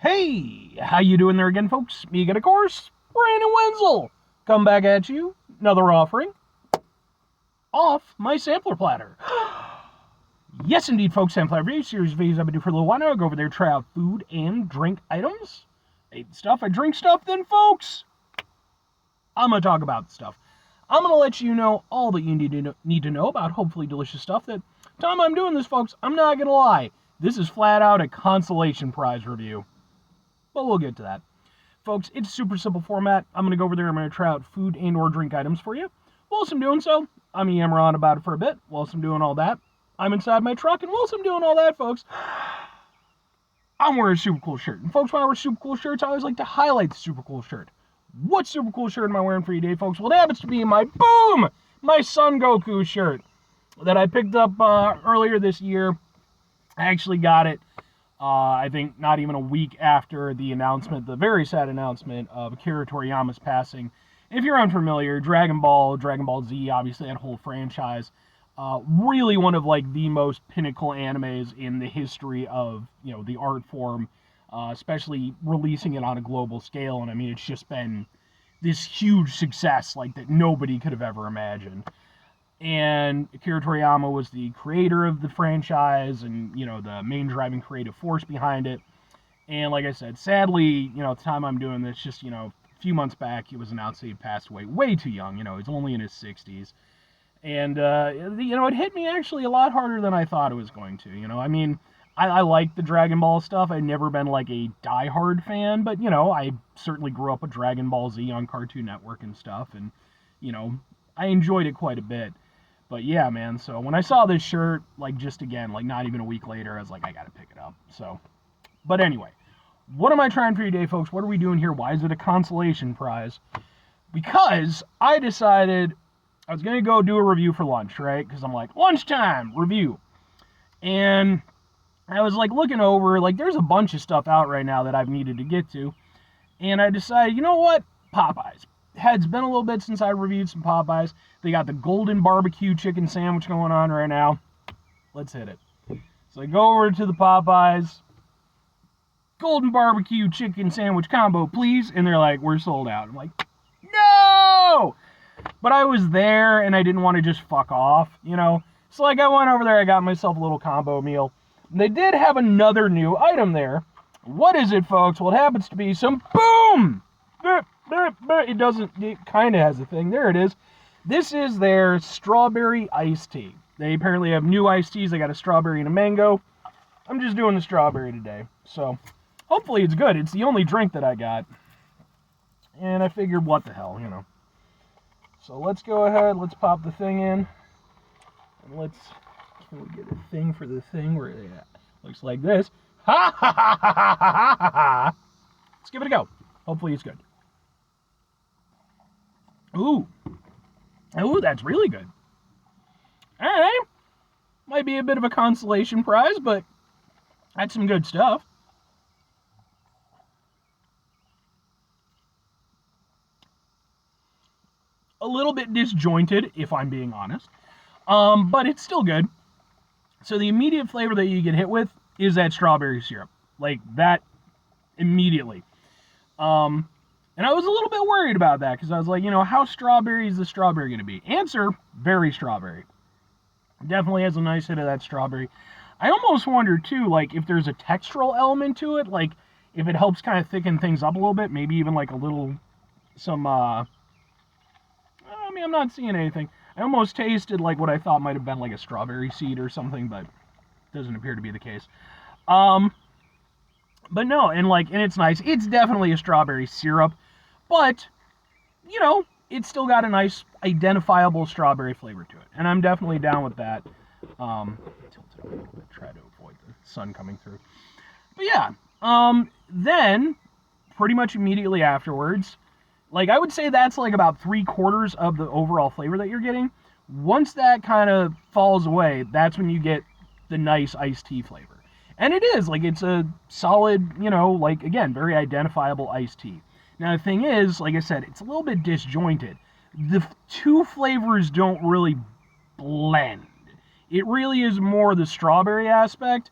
Hey, how you doing there again, folks? Me again, of course, Brandon Wenzel. Come back at you, another offering off my sampler platter. Yes, indeed, folks, sampler review series of videos I've been doing for a little while now. I go over there, try out food and drink items. I eat stuff, I drink stuff, then, folks, I'm gonna talk about stuff. I'm gonna let you know all that you need to know about hopefully delicious stuff. That time I'm doing this, folks, I'm not gonna lie. This is flat out a consolation prize review. But we'll get to that. Folks, it's a super simple format. I'm going to go over there. I'm going to try out food and or drink items for you. Whilst I'm doing so, I'm yammer on about it for a bit. Whilst I'm doing all that, I'm inside my truck. And whilst I'm doing all that, folks, I'm wearing a super cool shirt. And folks, when I wear super cool shirts, I always like to highlight the super cool shirt. What super cool shirt am I wearing for you today, folks? Well, it happens to be my Son Goku shirt that I picked up earlier this year. I actually got it I think not even a week after the announcement, the very sad announcement of Akira Toriyama's passing. If you're unfamiliar, Dragon Ball Z, obviously that whole franchise, really one of like the most pinnacle animes in the history of the art form, especially releasing it on a global scale. And I mean, it's just been this huge success like that nobody could have ever imagined. And Akira Toriyama was the creator of the franchise and, the main driving creative force behind it. And like I said, sadly, at the time I'm doing this, just, a few months back, it was announced that he passed away way too young. He's only in his 60s. And, it hit me actually a lot harder than I thought it was going to. I mean, I like the Dragon Ball stuff. I've never been like a diehard fan, but, I certainly grew up with Dragon Ball Z on Cartoon Network and stuff. And, I enjoyed it quite a bit. But yeah, man, so when I saw this shirt, just again, not even a week later, I was like, I gotta pick it up. So, but anyway, what am I trying for today, folks? What are we doing here? Why is it a consolation prize? Because I decided I was gonna go do a review for lunch, right? Because I'm like, lunchtime, review. And I was looking over, there's a bunch of stuff out right now that I've needed to get to. And I decided, you know what? Popeyes. It's been a little bit since I reviewed some Popeyes. They got the golden barbecue chicken sandwich going on right now. Let's hit it. So I go over to the Popeyes. Golden barbecue chicken sandwich combo, please. And they're like, we're sold out. I'm like, no! But I was there and I didn't want to just fuck off, So I went over there, I got myself a little combo meal. They did have another new item there. What is it, folks? Well, it happens to be some boom! It kind of has a thing. There it is. This is their strawberry iced tea. They apparently have new iced teas. They got a strawberry and a mango. I'm just doing the strawberry today. So, hopefully it's good. It's the only drink that I got. And I figured, what the hell, So let's go ahead. Let's pop the thing in. And can we get a thing for the thing? Where are they at? Looks like this. Ha ha ha ha ha ha ha ha. Let's give it a go. Hopefully it's good. Ooh, that's really good. All right. Might be a bit of a consolation prize, but that's some good stuff. A little bit disjointed, if I'm being honest, but it's still good. So the immediate flavor that you get hit with is that strawberry syrup. That immediately. And I was a little bit worried about that because I was like, how strawberry is the strawberry going to be? Answer, very strawberry. Definitely has a nice hit of that strawberry. I almost wonder, too, if there's a textural element to it, if it helps kind of thicken things up a little bit, maybe even I'm not seeing anything. I almost tasted what I thought might have been a strawberry seed or something, but doesn't appear to be the case. But no, and it's nice. It's definitely a strawberry syrup. But, it's still got a nice, identifiable strawberry flavor to it. And I'm definitely down with that. Tilt it a little bit, try to avoid the sun coming through. But yeah, then, pretty much immediately afterwards, I would say that's about 3/4 of the overall flavor that you're getting. Once that kind of falls away, that's when you get the nice iced tea flavor. And it is, it's a solid, again, very identifiable iced tea. Now, the thing is, like I said, it's a little bit disjointed. The two flavors don't really blend. It really is more the strawberry aspect,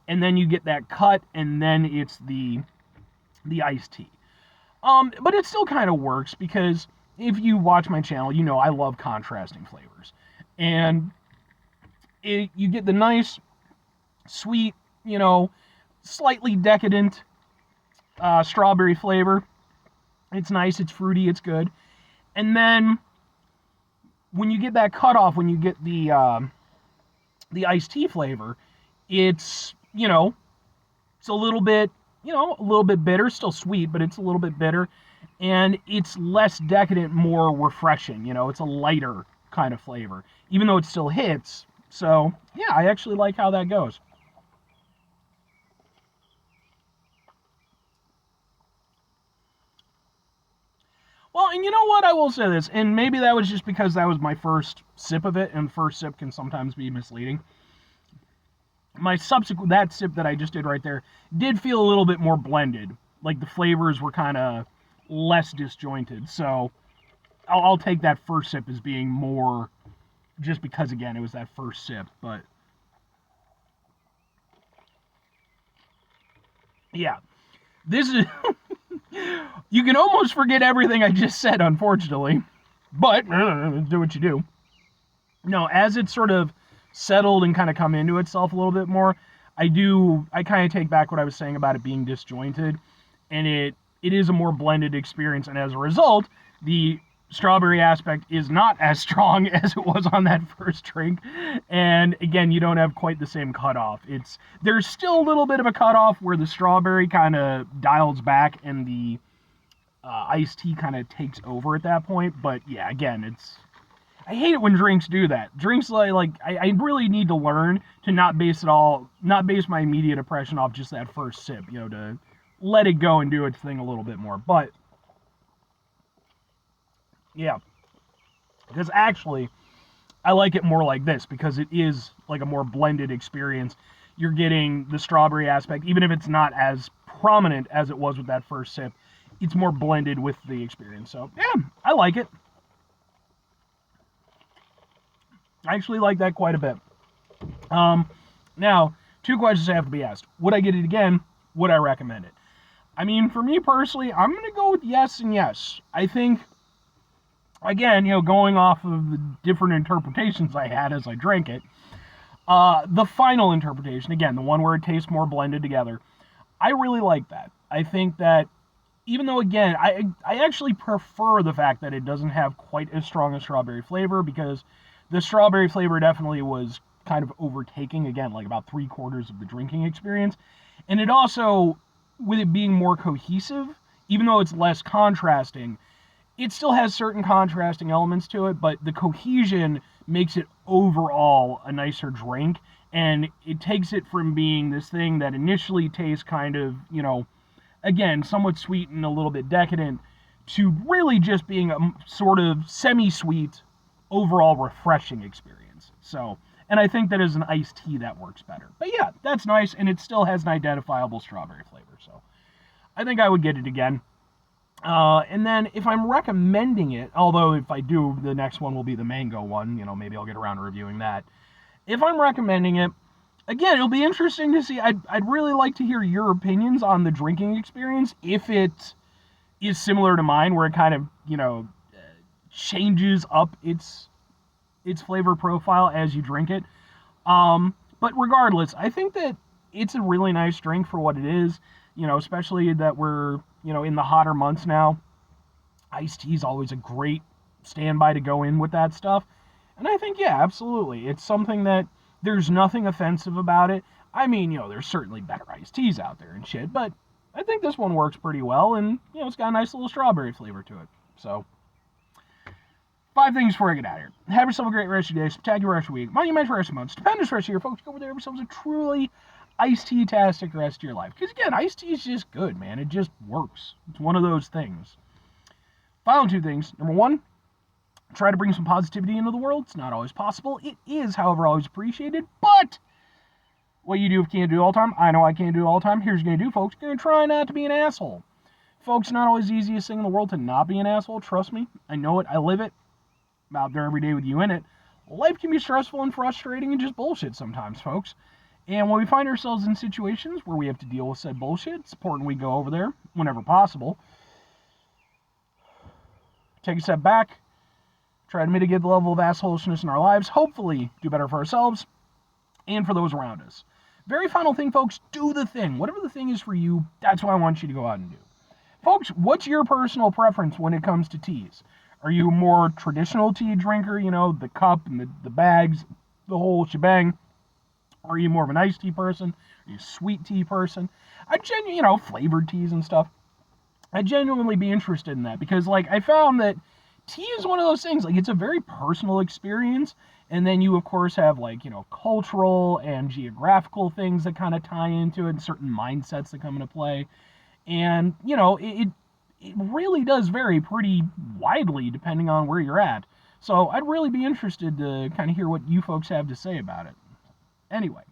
and then you get that cut, and then it's the the iced tea. But it still kind of works because if you watch my channel, you know I love contrasting flavors. And you get the nice, sweet, slightly decadent strawberry flavor. It's nice, it's fruity, it's good. And then when you get that cutoff, when you get the iced tea flavor, it's, it's a little bit, a little bit bitter, still sweet, but it's a little bit bitter. And it's less decadent, more refreshing. It's a lighter kind of flavor, even though it still hits. So, yeah, I actually like how that goes. Well, and you know what? I will say this, and maybe that was just because that was my first sip of it, and first sip can sometimes be misleading. My subsequent, that sip that I just did right there, did feel a little bit more blended. Like the flavors were kind of less disjointed. So I'll take that first sip as being more, just because, again, it was that first sip. But yeah, this is... You can almost forget everything I just said, unfortunately. But, do what you do. No, as it's sort of settled and kind of come into itself a little bit more, I kind of take back what I was saying about it being disjointed. And it is a more blended experience. And as a result, the strawberry aspect is not as strong as it was on that first drink. And again, you don't have quite the same cutoff. There's still a little bit of a cutoff where the strawberry kind of dials back and the iced tea kind of takes over at that point. But yeah, again, I hate it when drinks do that. Drinks I really need to learn to not base my immediate impression off just that first sip, to let it go and do its thing a little bit more. But yeah, because actually, I like it more like this because it is like a more blended experience. You're getting the strawberry aspect, even if it's not as prominent as it was with that first sip. It's more blended with the experience. So, yeah, I like it. I actually like that quite a bit. Now, 2 questions have to be asked. Would I get it again? Would I recommend it? I mean, for me personally, I'm going to go with yes and yes. I think, again, going off of the different interpretations I had as I drank it, the final interpretation, again, the one where it tastes more blended together, I really like that. I think that even though, again, I actually prefer the fact that it doesn't have quite as strong a strawberry flavor, because the strawberry flavor definitely was kind of overtaking, again, like about 3/4 of the drinking experience. And it also, with it being more cohesive, even though it's less contrasting, it still has certain contrasting elements to it, but the cohesion makes it overall a nicer drink, and it takes it from being this thing that initially tastes kind of, again, somewhat sweet and a little bit decadent, to really just being a sort of semi-sweet, overall refreshing experience. So, and I think that as an iced tea, that works better. But yeah, that's nice, and it still has an identifiable strawberry flavor. So, I think I would get it again. And then if I'm recommending it, although if I do, the next one will be the mango one, maybe I'll get around to reviewing that. If I'm recommending it, again, it'll be interesting to see. I'd really like to hear your opinions on the drinking experience, if it is similar to mine, where it kind of, changes up its flavor profile as you drink it. But regardless, I think that it's a really nice drink for what it is, especially that we're, in the hotter months now. Iced tea is always a great standby to go in with that stuff. And I think, yeah, absolutely. It's something that there's nothing offensive about it. I mean, there's certainly better iced teas out there and shit, but I think this one works pretty well, and, it's got a nice little strawberry flavor to it. So, 5 things before I get out of here. Have yourself a great rest of your day, spectacular rest of your week, monumental rest of your month, stupendous rest of your folks. Go over there, have yourselves a truly iced tea-tastic rest of your life. Because, again, iced tea is just good, man. It just works. It's one of those things. Final 2 things. Number 1, try to bring some positivity into the world. It's not always possible. It is, however, always appreciated. But what you do if you can't do it all the time, I know I can't do it all the time. Here's what you're going to do, folks. You're going to try not to be an asshole. Folks, it's not always the easiest thing in the world to not be an asshole. Trust me. I know it. I live it. I'm out there every day with you in it. Life can be stressful and frustrating and just bullshit sometimes, folks. And when we find ourselves in situations where we have to deal with said bullshit, it's important we go over there whenever possible. Take a step back, try to mitigate the level of assholishness in our lives, hopefully do better for ourselves and for those around us. Very final thing, folks, do the thing. Whatever the thing is for you, that's what I want you to go out and do. Folks, what's your personal preference when it comes to teas? Are you a more traditional tea drinker, the cup and the bags, the whole shebang? Are you more of an iced tea person? Are you a sweet tea person? Flavored teas and stuff. I'd genuinely be interested in that because, I found that tea is one of those things, it's a very personal experience. And then you, of course, have, cultural and geographical things that kind of tie into it and certain mindsets that come into play. And, it really does vary pretty widely depending on where you're at. So I'd really be interested to kind of hear what you folks have to say about it. Anyway.